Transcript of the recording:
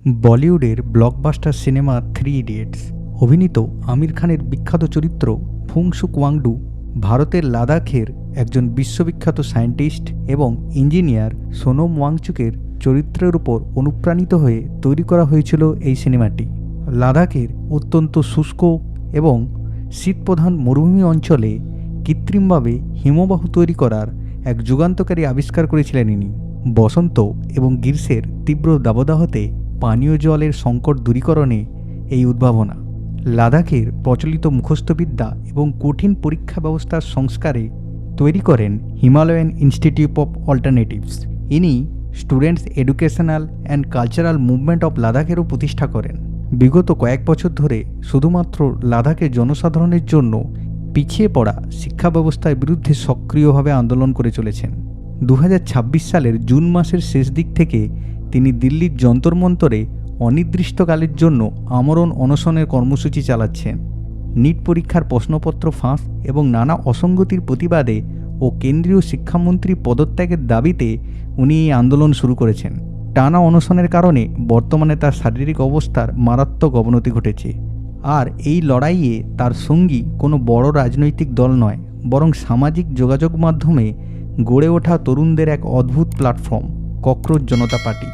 বলিউডের blockbuster cinema 3 idiots অভিনীত আমির খানের বিখ্যাত চরিত্র ফুংসুক ওয়াংডু ভারতের লাদাখের একজন বিশ্ববিখ্যাত সায়েন্টিস্ট এবং ইঞ্জিনিয়ার সোনম ওয়াংচুকের চরিত্রের উপর অনুপ্রাণিত হয়ে তৈরি করা হয়েছিল এই সিনেমাটি। লাদাখের অত্যন্ত শুষ্ক এবং শীতপ্রধান মরুভূমি অঞ্চলে কৃত্রিমভাবে হিমবাহ তৈরি করার এক যুগান্তকারী আবিষ্কার করেছিলেন ইনি। বসন্ত এবং গ্রীষ্মের তীব্র দাবদাহতে পানীয় জলের সংকট দূরীকরণে এই উদ্ভাবনা। লাদাখের প্রচলিত মুখস্থবিদ্যা এবং কঠিন পরীক্ষা ব্যবস্থার সংস্কারে তৈরি করেন হিমালয়ান ইনস্টিটিউট অফ অল্টারনেটিভস। ইনি Students Educational and Cultural Movement of লাদাখেরও প্রতিষ্ঠা করেন। বিগত কয়েক বছর ধরে শুধুমাত্র লাদাখের জনসাধারণের জন্য পিছিয়ে পড়া শিক্ষা ব্যবস্থার বিরুদ্ধে সক্রিয়ভাবে আন্দোলন করে চলেছেন। 2026 সালের জুন মাসের শেষ দিক থেকে তিনি দিল্লির যন্তর মন্তরে অনির্দিষ্টকালের জন্য আমরণ অনশনের কর্মসূচি চালাচ্ছেন। নিট পরীক্ষার প্রশ্নপত্র ফাঁস এবং নানা অসঙ্গতির প্রতিবাদে ও কেন্দ্রীয় শিক্ষামন্ত্রী পদত্যাগের দাবিতে উনি এই আন্দোলন শুরু করেছেন। টানা অনশনের কারণে বর্তমানে তার শারীরিক অবস্থার মারাত্মক অবনতি ঘটেছে। আর এই লড়াইয়ে তার সঙ্গী কোনো বড় রাজনৈতিক দল নয়, বরং সামাজিক যোগাযোগ মাধ্যমে গড়ে ওঠা তরুণদের এক অদ্ভুত প্ল্যাটফর্ম ককরোচ জনতা পার্টি।